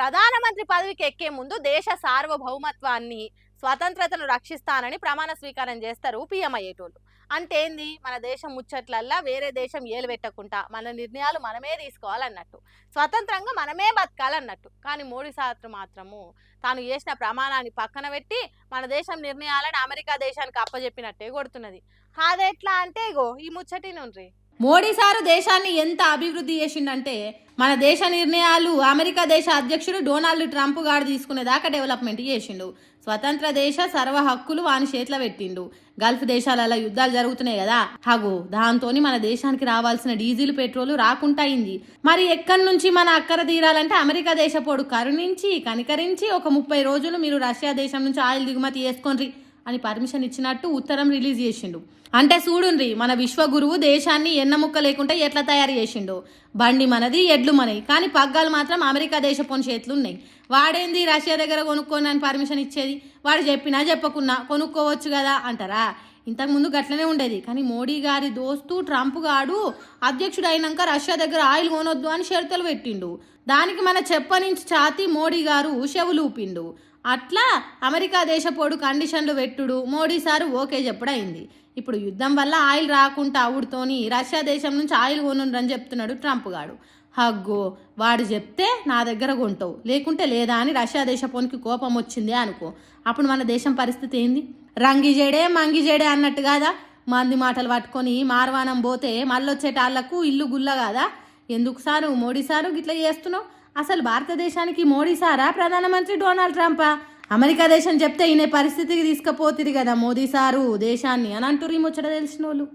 ప్రధానమంత్రి పదవికి ఎక్కే ముందు దేశ సార్వభౌమత్వాన్ని స్వతంత్రతను రక్షిస్తానని ప్రమాణ స్వీకారం చేస్తారు పిఎం అయ్యేటోళ్ళు. అంటే ఏంది, మన దేశం ముచ్చట్లల్లా వేరే దేశం ఏలు పెట్టకుండా మన నిర్ణయాలు మనమే తీసుకోవాలన్నట్టు, స్వతంత్రంగా మనమే బతకాలన్నట్టు. కానీ మోడీ సార్ మాత్రము తాను చేసిన ప్రమాణాన్ని పక్కన పెట్టి మన దేశం నిర్ణయాలను అమెరికా దేశానికి అప్పచెప్పినట్టే కొడుతున్నది. అదెట్లా అంటే ఇగో ఈ ముచ్చటినుండ్రి. మోడీ సారు దేశాన్ని ఎంత అభివృద్ధి చేసిండంటే మన దేశ నిర్ణయాలు అమెరికా దేశ అధ్యక్షుడు డొనాల్డ్ ట్రంప్ గారు తీసుకునేదాకా డెవలప్మెంట్ చేసిండు. స్వతంత్ర దేశ సర్వ హక్కులు వాని చేతిలో పెట్టిండు. గల్ఫ్ దేశాలలో యుద్ధాలు జరుగుతున్నాయి కదా, హగు దాంతోని మన దేశానికి రావాల్సిన డీజిల్ పెట్రోల్ రాకుండా అయింది. మరి ఎక్కడి నుంచి మన అక్కర తీరాలంటే అమెరికా దేశపోడు కనికరించి ఒక 30 రోజులు మీరు రష్యా దేశం నుంచి ఆయిల్ దిగుమతి చేసుకోండి అని పర్మిషన్ ఇచ్చినట్టు ఉత్తరం రిలీజ్ చేసిండు. అంటే చూడుండ్రి, మన విశ్వగురువు దేశాన్ని ఎన్న ముక్క లేకుండా ఎట్లా తయారు చేసిండు. బండి మనది, ఎడ్లు మనవి, కానీ పగ్గాలు మాత్రం అమెరికా దేశపోని చేతులు ఉన్నాయి. వాడేంది రష్యా దగ్గర కొనుక్కోని అని పర్మిషన్ ఇచ్చేది? వాడు చెప్పినా చెప్పకున్నా కొనుక్కోవచ్చు కదా అంటారా? ఇంతకుముందు గట్లనే ఉండేది. కానీ మోడీ గారి దోస్తు ట్రంప్ గాడు అధ్యక్షుడు అయినాక రష్యా దగ్గర ఆయిల్ కొనొద్దు అని షరతులు పెట్టిండు. దానికి మన చెప్పనించి ఛాతి మోడీ గారు చెవులూపిండు. అట్లా అమెరికా దేశపోడు కండిషన్లు పెట్టుడు మోడీ సారు ఓకే చెప్పుడైంది. ఇప్పుడు యుద్ధం వల్ల ఆయిల్ రాకుండా అవుడుతోని రష్యా దేశం నుంచి ఆయిల్ కొనుండ్రని చెప్తున్నాడు ట్రంప్ గాడు. హగ్గో, వాడు చెప్తే నా దగ్గర కొంటావు, లేకుంటే లేదా అని రష్యా దేశపోనికి కోపం వచ్చింది అనుకో, అప్పుడు మన దేశం పరిస్థితి ఏంది? రంగిజేడే మంగిజేడే అన్నట్టు కాదా? మంది మాటలు పట్టుకొని మార్వానం పోతే మళ్ళొచ్చేటాళ్లకు ఇల్లు గుల్ల కాదా? ఎందుకు సారు మోడీ సారు గిట్లా చేస్తున్నావు? అసలు భారతదేశానికి మోడీ సారా ప్రధానమంత్రి డొనాల్డ్ ట్రంపా? అమెరికా దేశం చెప్తే ఈయన పరిస్థితికి తీసుకుపోతుంది కదా మోదీ సారు దేశాన్ని అని అంటుర్రు ఈ ముచ్చట తెలిసిన వాళ్ళు.